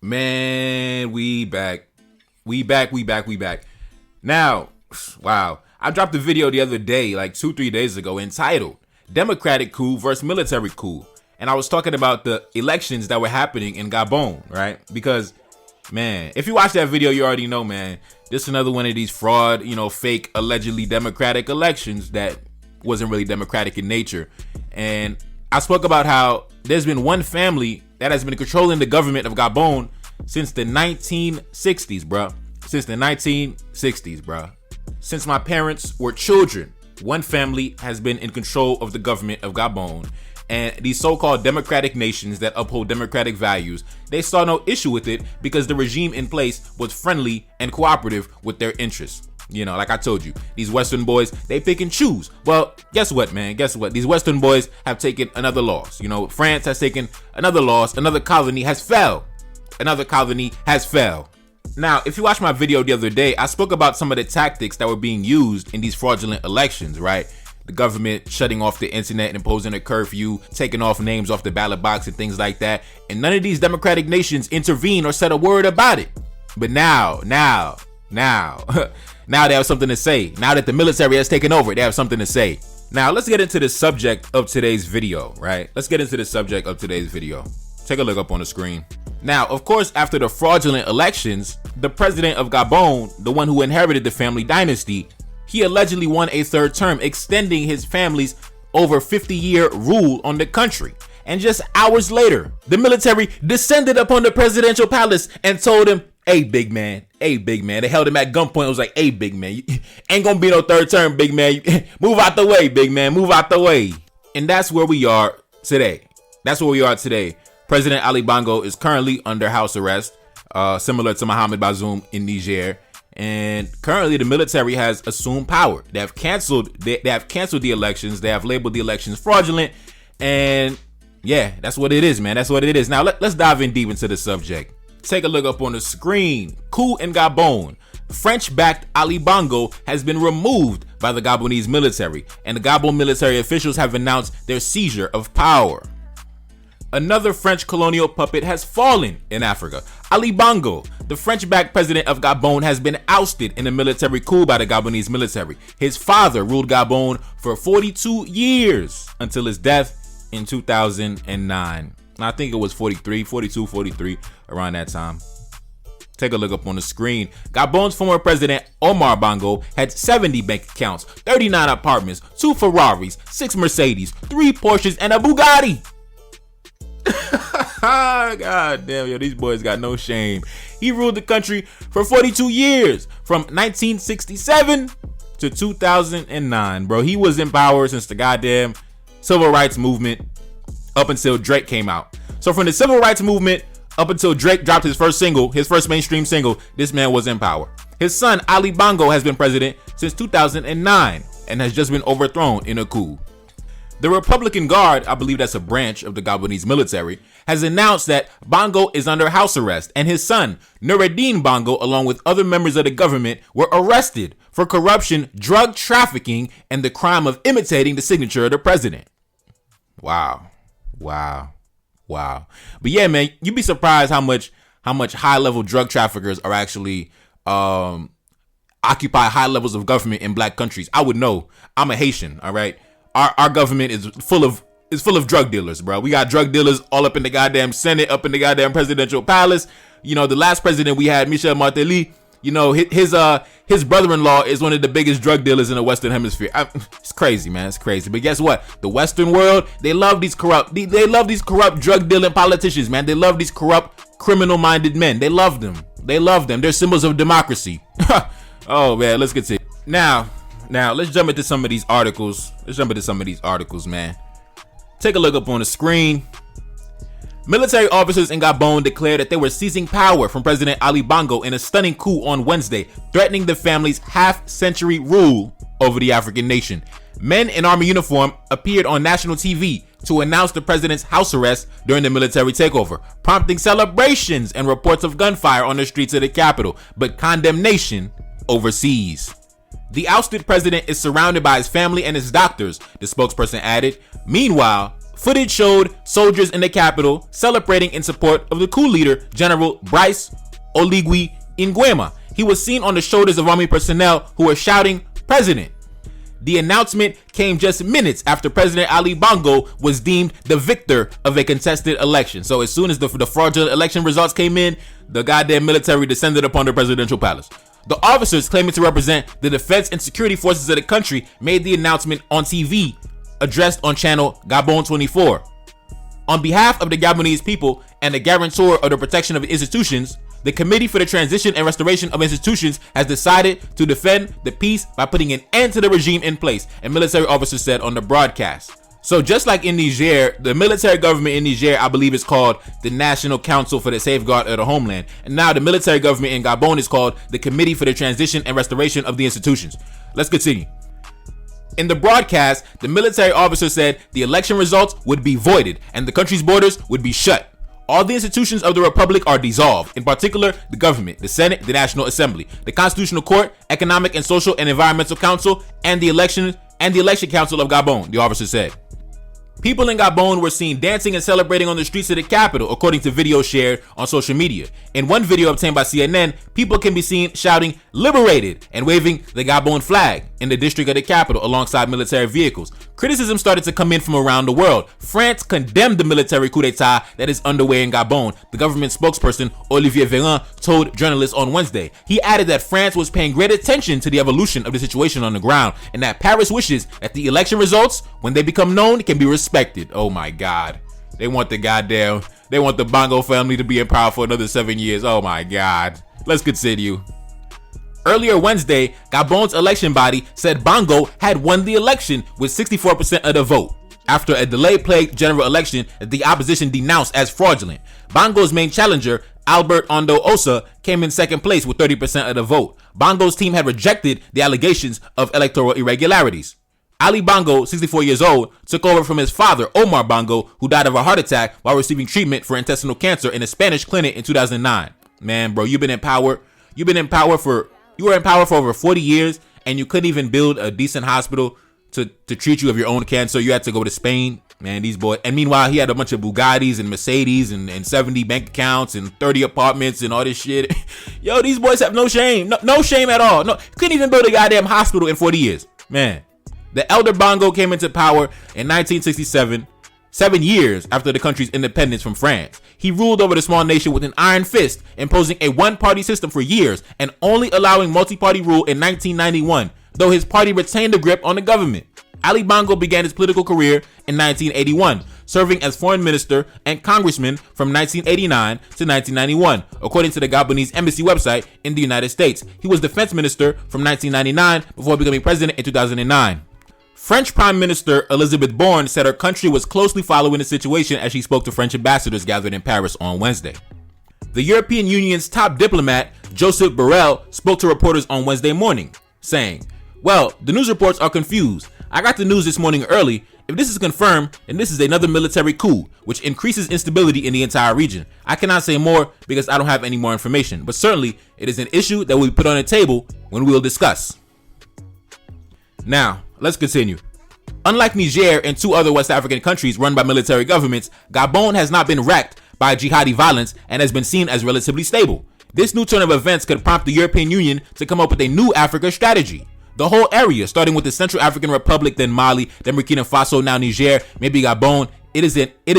Man, we back. We back. Now, wow. I dropped a video the other day, like 2-3 days ago, entitled Democratic Coup versus Military Coup. And I was talking about the elections that were happening in Gabon, right? Because, man, if you watch that video, you already know, man, this is another one of these fraud, fake, allegedly democratic elections that wasn't really democratic in nature. And I spoke about how there's been one family that has been controlling the government of Gabon since the 1960s, bruh. Since my parents were children, one family has been in control of the government of Gabon. And these so-called democratic nations that uphold democratic values, they saw no issue with it because the regime in place was friendly and cooperative with their interests. Like I told you, these Western boys, they pick and choose. Well, guess what, man? Guess what? These Western boys have taken another loss. France has taken another loss. Another colony has fell. Now, if you watched my video the other day, I spoke about some of the tactics that were being used in these fraudulent elections, right? The government shutting off the internet and imposing a curfew, taking off names off the ballot box and things like that. And none of these democratic nations intervened or said a word about it. But now they have something to say. Now that the military has taken over, they have something to say. Now, let's get into the subject of today's video, right? Take a look up on the screen. Now, of course, after the fraudulent elections, the president of Gabon, the one who inherited the family dynasty, he allegedly won a third term, extending his family's over 50-year rule on the country. And just hours later, the military descended upon the presidential palace and told him, Hey, big man. They held him at gunpoint. It was like, hey, big man, ain't gonna be no third term, big man. Move out the way, big man. Move out the way. And that's where we are today. President Ali Bongo is currently under house arrest, similar to Mohamed Bazoum in Niger. And currently, the military has assumed power. They have canceled the elections. They have labeled the elections fraudulent. And yeah, that's what it is, man. That's what it is. Now, let's dive in deep into the subject. Take a look up on the screen. Coup in Gabon. French-backed Ali Bongo has been removed by the Gabonese military, and the Gabon military officials have announced their seizure of power. Another French colonial puppet has fallen in Africa. Ali Bongo, the French-backed president of Gabon, has been ousted in a military coup by the Gabonese military. His father ruled Gabon for 42 years until his death in 2009. I think it was 43, around that time. Take a look up on the screen. Gabon's former president, Omar Bongo, had 70 bank accounts, 39 apartments, 2 Ferraris, 6 Mercedes, 3 Porsches, and a Bugatti. God damn, these boys got no shame. He ruled the country for 42 years, from 1967 to 2009, bro. He was in power since the goddamn civil rights movement up until Drake came out. So from the civil rights movement up until Drake dropped his first mainstream single, this man was in power. His son, Ali Bongo, has been president since 2009 and has just been overthrown in a coup. The Republican Guard, I believe that's a branch of the Gabonese military, has announced that Bongo is under house arrest, and his son, Noureddine Bongo, along with other members of the government, were arrested for corruption, drug trafficking, and the crime of imitating the signature of the president. Wow. But yeah, man, you'd be surprised how much high-level drug traffickers are actually occupy high levels of government in black countries. I would know. I'm a Haitian, all right? Our government is full of drug dealers, bro. We got drug dealers all up in the goddamn Senate, up in the goddamn presidential palace. The last president we had, Michel Martelly, his brother-in-law is one of the biggest drug dealers in the Western Hemisphere. It's crazy, man. It's crazy. But guess what? The Western world, they love these corrupt drug dealing politicians, man. They love these corrupt, criminal-minded men. They love them. They're symbols of democracy. Oh, man. Let's get to it. Now, let's jump into some of these articles. Man. Take a look up on the screen. Military officers in Gabon declared that they were seizing power from President Ali Bongo in a stunning coup on Wednesday, threatening the family's half-century rule over the African nation. Men in army uniform appeared on national TV to announce the president's house arrest during the military takeover, prompting celebrations and reports of gunfire on the streets of the capital, but condemnation overseas. The ousted president is surrounded by his family and his doctors, the spokesperson added. Meanwhile, Footage showed soldiers in the capital celebrating in support of the coup leader, General Brice Oligui Nguema. He was seen on the shoulders of army personnel who were shouting, "President." The announcement came just minutes after President Ali Bongo was deemed the victor of a contested election. So as soon as the fraudulent election results came in, the goddamn military descended upon the presidential palace. The officers claiming to represent the defense and security forces of the country made the announcement on TV, addressed on channel Gabon 24. On behalf of the Gabonese people and the guarantor of the protection of institutions, the Committee for the Transition and Restoration of Institutions has decided to defend the peace by putting an end to the regime in place, a military officer said on the broadcast. So just like in Niger, the military government in Niger, I believe, is called the National Council for the Safeguard of the Homeland. And now the military government in Gabon is called the Committee for the Transition and Restoration of the Institutions. Let's continue. In the broadcast, the military officer said the election results would be voided and the country's borders would be shut. All the institutions of the republic are dissolved, in particular the government, the Senate, the National Assembly, the Constitutional Court, Economic and Social and Environmental Council, and the Election Council of Gabon, the officer said. People in Gabon were seen dancing and celebrating on the streets of the capital, according to videos shared on social media. In one video obtained by CNN, people can be seen shouting "liberated" and waving the Gabon flag in the district of the capital alongside military vehicles. Criticism started to come in from around the world. France condemned the military coup d'etat that is underway in Gabon. The government spokesperson, Olivier Véran, told journalists on Wednesday. He added that France was paying great attention to the evolution of the situation on the ground and that Paris wishes that the election results, when they become known, can be respected. Oh my God. They want the Bongo family to be in power for another 7 years. Oh my God. Let's continue. Earlier Wednesday, Gabon's election body said Bongo had won the election with 64% of the vote, after a delay-plagued general election that the opposition denounced as fraudulent. Bongo's main challenger, Albert Ondo Osa, came in second place with 30% of the vote. Bongo's team had rejected the allegations of electoral irregularities. Ali Bongo, 64 years old, took over from his father, Omar Bongo, who died of a heart attack while receiving treatment for intestinal cancer in a Spanish clinic in 2009. Man, bro, you were in power for over 40 years, and you couldn't even build a decent hospital to treat you of your own cancer. You had to go to Spain. Man, these boys. And meanwhile, he had a bunch of Bugattis and Mercedes and 70 bank accounts and 30 apartments and all this shit. Yo, these boys have no shame. No shame at all. No, couldn't even build a goddamn hospital in 40 years. Man. The elder Bongo came into power in 1967, 7 years after the country's independence from France. He ruled over the small nation with an iron fist, imposing a one-party system for years and only allowing multi-party rule in 1991, though his party retained the grip on the government. Ali Bongo began his political career in 1981, serving as foreign minister and congressman from 1989 to 1991, according to the Gabonese embassy website in the United States. He was defense minister from 1999 before becoming president in 2009. French Prime Minister Elizabeth Borne said her country was closely following the situation as she spoke to French ambassadors gathered in Paris on Wednesday. The European Union's top diplomat, Joseph Borrell, spoke to reporters on Wednesday morning, saying, "Well, the news reports are confused. I got the news this morning early. If this is confirmed, then this is another military coup, which increases instability in the entire region. I cannot say more because I don't have any more information, but certainly it is an issue that will be put on the table when we will discuss." Now, let's continue. Unlike Niger and two other West African countries run by military governments, Gabon has not been wrecked by jihadi violence and has been seen as relatively stable. This new turn of events could prompt the European Union to come up with a new Africa strategy. The whole area, starting with the Central African Republic, then Mali, then Burkina Faso, now Niger, maybe Gabon, it is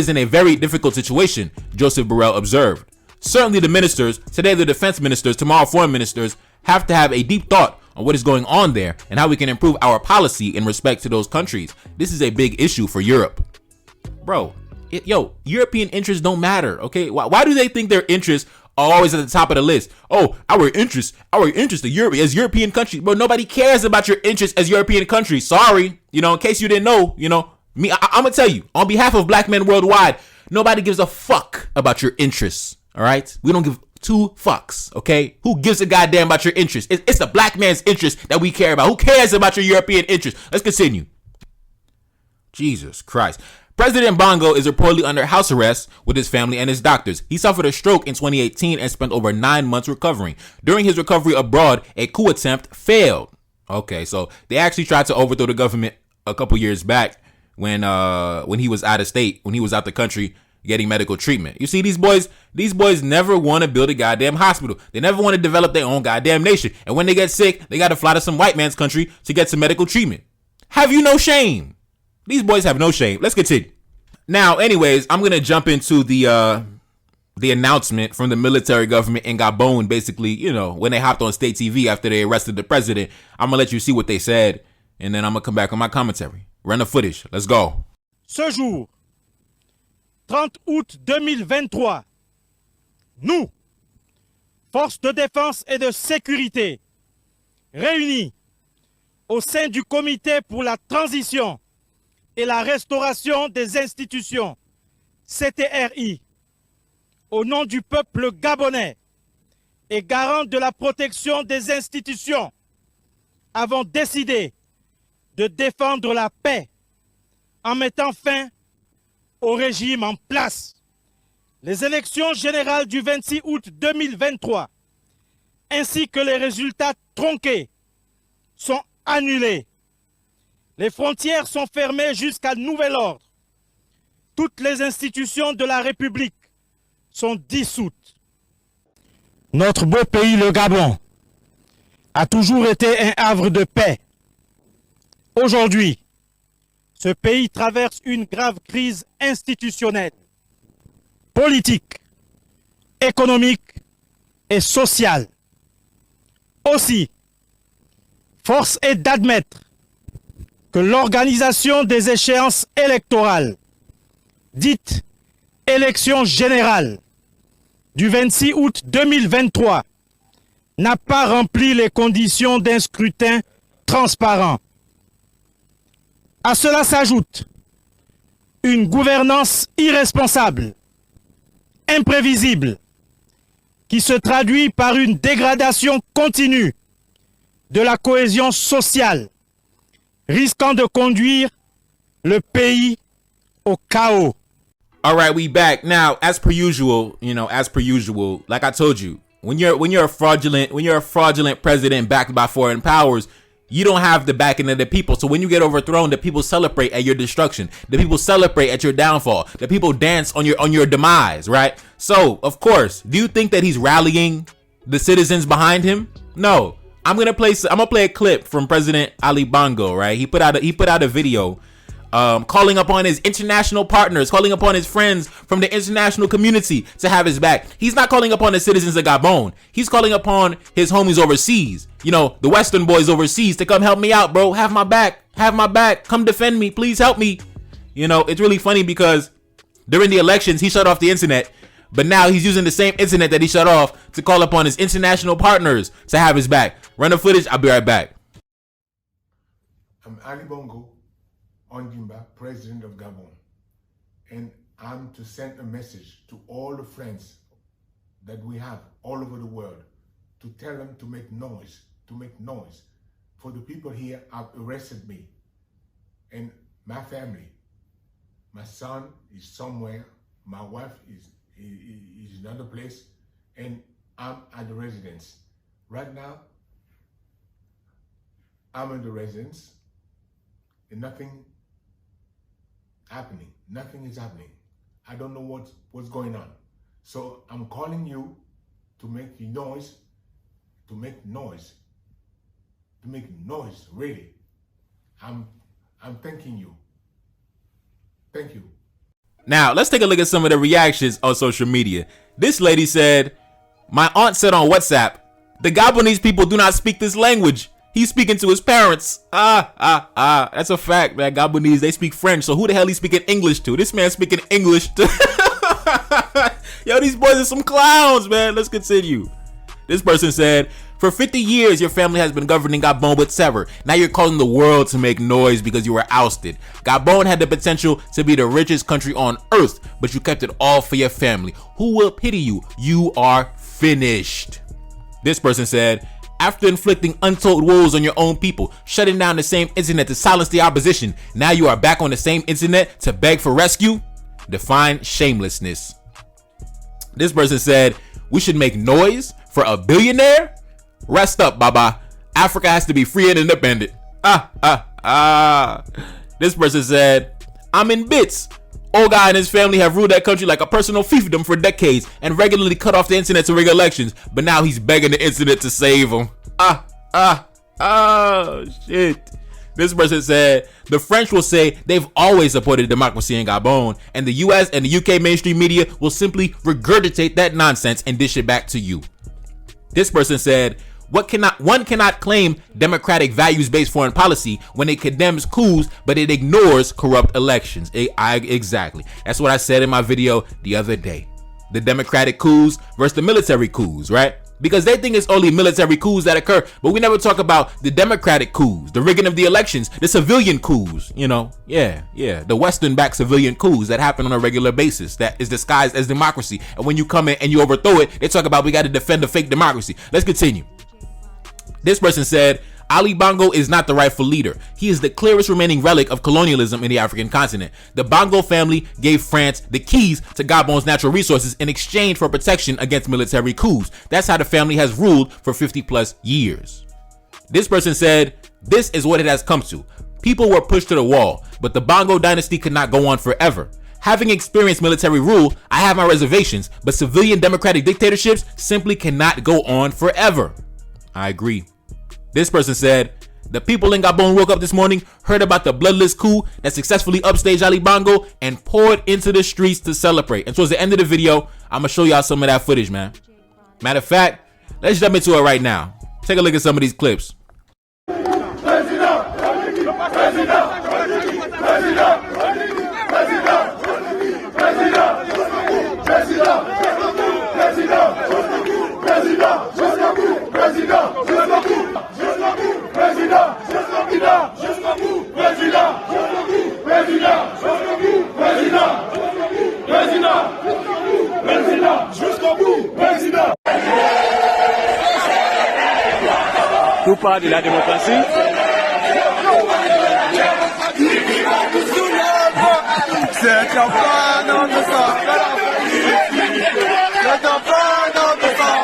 in a very difficult situation, Joseph Borrell observed. Certainly the ministers, today the defense ministers, tomorrow foreign ministers, have to have a deep thought on what is going on there and how we can improve our policy in respect to those countries. This is a big issue for Europe. Bro, European interests don't matter, okay? Why do they think their interests are always at the top of the list? Oh, our interests as European countries. But nobody cares about your interests as European countries. Sorry, in case you didn't know, I'm gonna tell you, on behalf of black men worldwide, nobody gives a fuck about your interests, all right? We don't give two fucks, okay? Who gives a goddamn about your interests? It's the black man's interest that we care about. Who cares about your European interests? Let's continue. Jesus Christ. President Bongo is reportedly under house arrest with his family and his doctors. He suffered a stroke in 2018 and spent over 9 months recovering. During his recovery abroad, a coup attempt failed. Okay, so they actually tried to overthrow the government a couple years back when he was out of state, when he was out the country getting medical treatment. You see, these boys never want to build a goddamn hospital. They never want to develop their own goddamn nation. And when they get sick, they got to fly to some white man's country to get some medical treatment. Have you no shame? These boys have no shame. Let's continue. Now, anyways, I'm going to jump into the announcement from the military government in Gabon, basically, you know, when they hopped on state TV after they arrested the president. I'm going to let you see what they said, and then I'm going to come back on my commentary. Run the footage. Let's go. Ce jour, 30 août 2023, nous, forces de défense et de sécurité, réunis au sein du Comité pour la transition et la restauration des institutions, CTRI, au nom du peuple gabonais et garant de la protection des institutions, avons décidé de défendre la paix en mettant fin au régime en place. Les élections générales du 26 août 2023 ainsi que les résultats tronqués sont annulés. Les frontières sont fermées jusqu'à nouvel ordre. Toutes les institutions de la République sont dissoutes. Notre beau pays, le Gabon, a toujours été un havre de paix. Aujourd'hui, ce pays traverse une grave crise institutionnelle, politique, économique et sociale. Aussi, force est d'admettre que l'organisation des échéances électorales, dites élections générales, du 26 août 2023, n'a pas rempli les conditions d'un scrutin transparent. À cela s'ajoute une gouvernance irresponsable, imprévisible, qui se traduit par une dégradation continue de la cohésion sociale, risquant de conduire le pays au chaos. All right, we back now. As per usual, like I told you, when you're a fraudulent president backed by foreign powers, you don't have the backing of the people. So when you get overthrown, the people celebrate at your destruction. The people celebrate at your downfall. The people dance on your demise, right? So, of course, do you think that he's rallying the citizens behind him? No. I'm gonna play a clip from President Ali Bongo, right? He put out a video calling upon his international partners, calling upon his friends from the international community to have his back. He's not calling upon the citizens of Gabon. He's calling upon his homies overseas, the Western boys overseas, to come help me out, bro. Have my back, come defend me, please help me. It's really funny because during the elections, he shut off the internet, but now he's using the same internet that he shut off to call upon his international partners to have his back. Run the footage, I'll be right back. I'm Ali Bongo, Ondimba, President of Gabon, and I'm to send a message to all the friends that we have all over the world to tell them to make noise, for the people here have arrested me and my family. My son is somewhere, my wife is in another place, and I'm at the residence. Right now, I'm in the residence and nothing is happening. I don't know what's going on. So I'm calling you to make noise, really. I'm thanking you. Thank you. Now, let's take a look at some of the reactions on social media. This lady said, my aunt said on WhatsApp, the Gabonese people do not speak this language. He's speaking to his parents. That's a fact, man. Gabonese, they speak French. So who the hell he's speaking English to? This man's speaking English to... Yo, these boys are some clowns, man. Let's continue. This person said, for 50 years, your family has been governing Gabon with terror. Now you're causing the world to make noise because you were ousted. Gabon had the potential to be the richest country on earth, but you kept it all for your family. Who will pity you? You are finished. This person said, after inflicting untold woes on your own people, shutting down the same internet to silence the opposition, now you are back on the same internet to beg for rescue? Define shamelessness. This person said, we should make noise for a billionaire? Rest up, Baba. Africa has to be free and independent. This person said, I'm in bits. Old guy and his family have ruled that country like a personal fiefdom for decades and regularly cut off the internet to rig elections, but now he's begging the internet to save him. Shit. This person said, the French will say they've always supported democracy in Gabon, and the US and the UK mainstream media will simply regurgitate that nonsense and dish it back to you. This person said, one cannot claim democratic values-based foreign policy when it condemns coups, but it ignores corrupt elections. Exactly. That's what I said in my video the other day. The democratic coups versus the military coups, right? Because they think it's only military coups that occur, but we never talk about the democratic coups, the rigging of the elections, the civilian coups, the Western-backed civilian coups that happen on a regular basis that is disguised as democracy. And when you come in and you overthrow it, they talk about we got to defend the fake democracy. Let's continue. This person said, Ali Bongo is not the rightful leader. He is the clearest remaining relic of colonialism in the African continent. The Bongo family gave France the keys to Gabon's natural resources in exchange for protection against military coups. That's how the family has ruled for 50 plus years. This person said, this is what it has come to. People were pushed to the wall, but the Bongo dynasty could not go on forever. Having experienced military rule, I have my reservations, but civilian democratic dictatorships simply cannot go on forever. I agree. This person said, the people in Gabon woke up this morning, heard about the bloodless coup that successfully upstaged Ali Bongo, and poured into the streets to celebrate. And towards the end of the video, I'm going to show y'all some of that footage, man. Matter of fact, let's jump into it right now. Take a look at some of these clips. Tout part de la démocratie. C'est un plan dans le sang. C'est un plan dans le sang.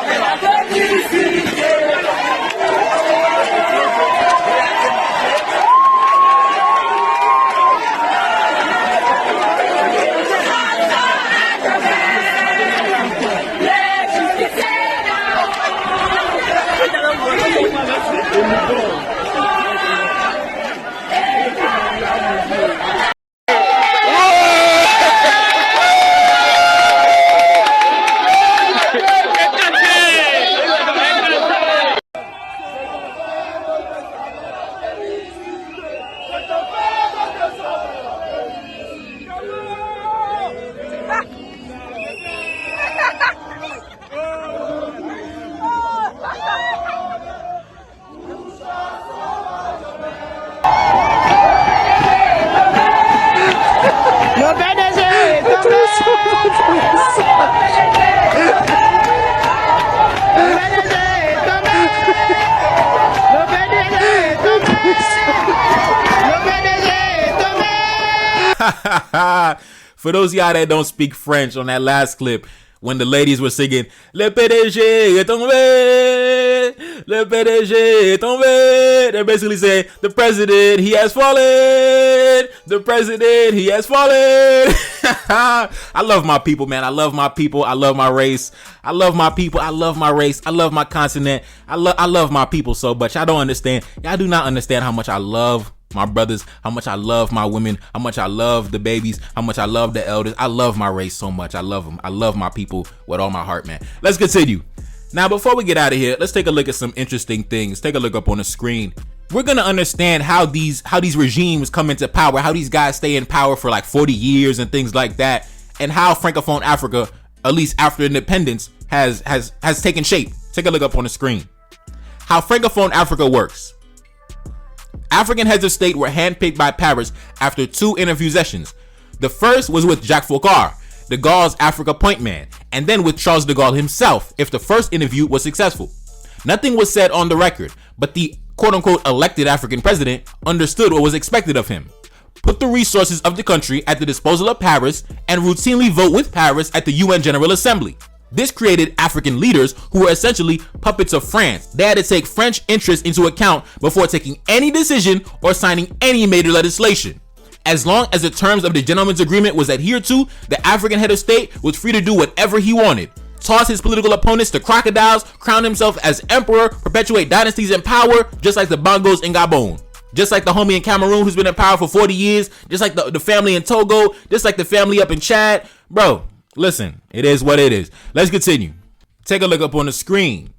For those of y'all that don't speak French, on that last clip, when the ladies were singing Le PDG est tombé, Le PDG est tombé, they're basically saying the president, he has fallen, the president, he has fallen. I love my people, man. I love my people. I love my race. I love my people. I love my race. I love my continent. I love my people so much. I don't understand. Y'all do not understand how much I love my brothers, how much I love my women, how much I love the babies, how much I love the elders. I love my race so much. I love them. I love my people with all my heart, man. Let's continue. Now, before we get out of here, let's take a look at some interesting things. Take a look up on the screen. We're going to understand how these regimes come into power, how these guys stay in power for like 40 years and things like that, and how Francophone Africa, at least after independence, has taken shape. Take a look up on the screen. How Francophone Africa works. African heads of state were handpicked by Paris after 2 interview sessions. The first was with Jacques Foccart, de Gaulle's Africa point man, and then with Charles de Gaulle himself if the first interview was successful. Nothing was said on the record, but the quote-unquote elected African president understood what was expected of him. Put the resources of the country at the disposal of Paris and routinely vote with Paris at the UN General Assembly. This created African leaders who were essentially puppets of France. They had to take French interests into account before taking any decision or signing any major legislation. As long as the terms of the gentleman's agreement was adhered to, the African head of state was free to do whatever he wanted. Toss his political opponents to crocodiles, crown himself as emperor, perpetuate dynasties in power, just like the Bongos in Gabon. Just like the homie in Cameroon who's been in power for 40 years. Just like the family in Togo. Just like the family up in Chad. Bro, listen, it is what it is. Let's continue. Take a look up on the screen.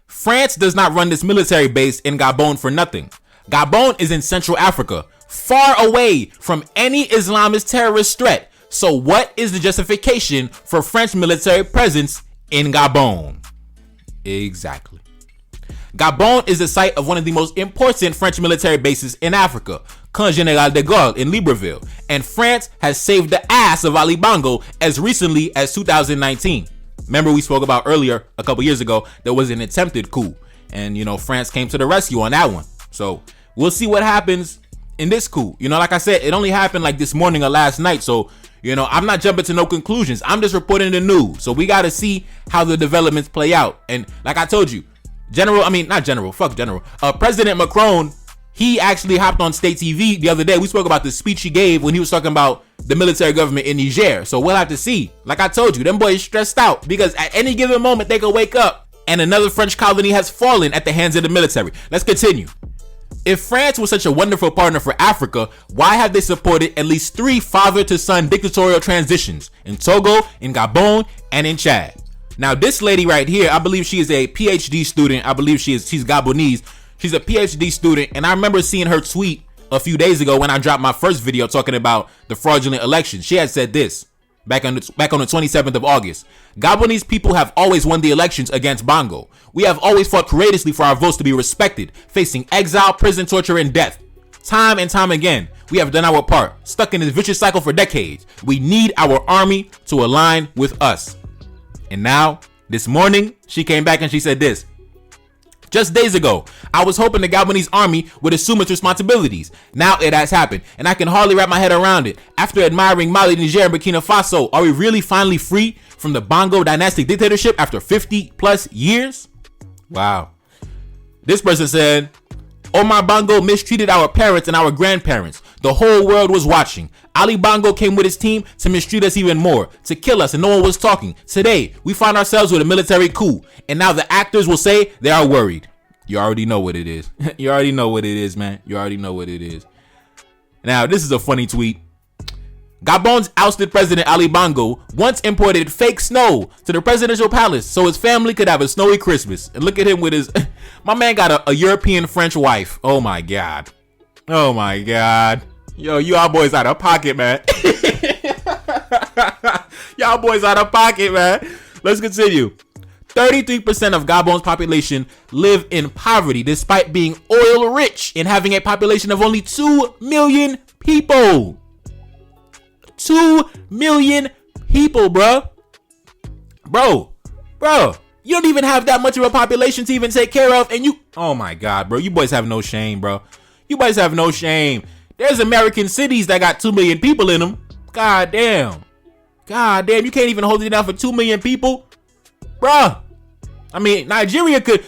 France does not run this military base in Gabon for nothing. Gabon is in Central Africa, far away from any Islamist terrorist threat. So what is the justification for French military presence in Gabon? Exactly. Gabon is the site of one of the most important French military bases in Africa, Camp General de Gaulle in Libreville, and France has saved the ass of Ali Bongo as recently as 2019. Remember we spoke about earlier, a couple years ago, there was an attempted coup, and France came to the rescue on that one. So we'll see what happens in this coup. Like I said, it only happened like this morning or last night, so I'm not jumping to no conclusions. I'm just reporting the news. So we got to see how the developments play out. And like I told you, President Macron, he actually hopped on state TV the other day. We spoke about the speech he gave when he was talking about the military government in Niger. So we'll have to see. Like I told you, them boys stressed out because at any given moment they could wake up and another French colony has fallen at the hands of the military. Let's continue. If France was such a wonderful partner for Africa, why have they supported at least 3 father-to-son dictatorial transitions in Togo, in Gabon, and in Chad? Now, this lady right here, I believe she is a PhD student. I believe she's Gabonese. She's a PhD student, and I remember seeing her tweet a few days ago when I dropped my first video talking about the fraudulent election. She had said this back on the 27th of August. Gabonese people have always won the elections against Bongo. We have always fought courageously for our votes to be respected, facing exile, prison, torture, and death. Time and time again, we have done our part, stuck in this vicious cycle for decades. We need our army to align with us. And now, this morning, she came back and she said this. Just days ago, I was hoping the Gabonese army would assume its responsibilities. Now it has happened, and I can hardly wrap my head around it. After admiring Mali, Niger, and Burkina Faso, are we really finally free from the Bongo dynastic dictatorship after 50 plus years? Wow. This person said, Omar Bongo mistreated our parents and our grandparents. The whole world was watching. Ali Bongo came with his team to mistreat us even more, to kill us, and no one was talking. Today, we find ourselves with a military coup, and now the actors will say they are worried. You already know what it is. You already know what it is, man. You already know what it is. Now, this is a funny tweet. Gabon's ousted President Ali Bongo once imported fake snow to the presidential palace so his family could have a snowy Christmas. And look at him with his... My man got a European French wife. Oh, my God. Oh, my God. Yo, y'all boys out of pocket, man. Y'all boys out of pocket, man. Let's continue. 33% of Gabon's population live in poverty despite being oil rich and having a population of only 2 million people. 2 million people, bro. Bro. You don't even have that much of a population to even take care of. And you, oh my God, bro. You boys have no shame, bro. You boys have no shame. There's American cities that got 2 million people in them. God damn. You can't even hold it down for 2 million people. Bruh. I mean, Nigeria could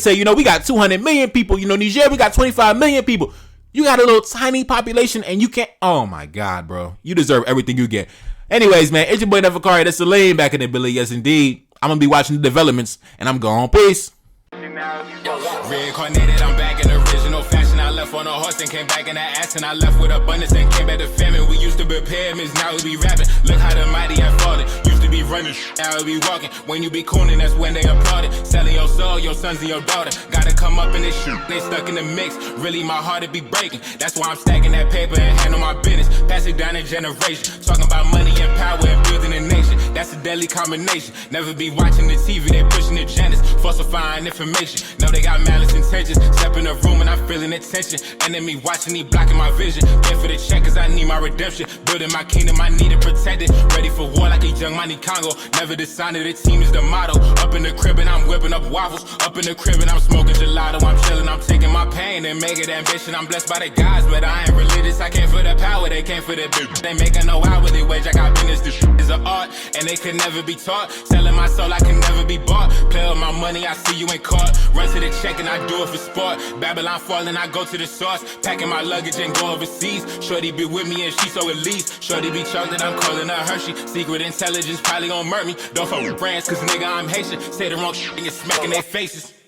say, we got 200 million people. Niger, we got 25 million people. You got a little tiny population and you can't. Oh my God, bro. You deserve everything you get. Anyways, man, it's your boy Neferkari. That's Elaine back in the Billy. Yes, indeed. I'm going to be watching the developments and I'm gone. Peace. Reincarnated, I'm back in original fashion. I left on a horse and came back in that ass, and I left with abundance and came back to famine. We used to be pyramids, now we be rapping. Look how the mighty have fallen. Used to be running, now we be walking. When you be cooning, that's when they applauded. Selling your soul, your sons and your daughter. Gotta come up in this shit, they stuck in the mix. Really, my heart it be breaking. That's why I'm stacking that paper and handle my business. Pass it down in generation. Talking about money and power and building a nation. That's a deadly combination. Never be watching the TV, they pushing agendas, falsifying information. Know they got malice intentions. Step in the room and I'm feeling the tension. Enemy watching me blocking my vision. Pay for the check cause I need my redemption. Building my kingdom, I need it protected. Ready for war like a young Money Congo. Never decided the team is the motto. Up in the crib and I'm whipping up waffles. Up in the crib and I'm smoking gelato. I'm chilling, I'm taking my pain and make it ambition. I'm blessed by the gods, but I ain't religious. I came for the power, they came for the bitch. They making no hourly wage, I got business. This shit is an art and they could never be taught. Selling my soul, I can never be bought. Play with my my money, I see you in court. Run to the check and I do it for sport. Babylon falling, I go to the source. Packing my luggage and go overseas. Shorty be with me and she so elite. Shorty be chocolate, I'm calling her Hershey. Secret intelligence probably gon' murk me. Don't fuck with brands, cause nigga I'm Haitian. Say the wrong shit and you're smacking their faces.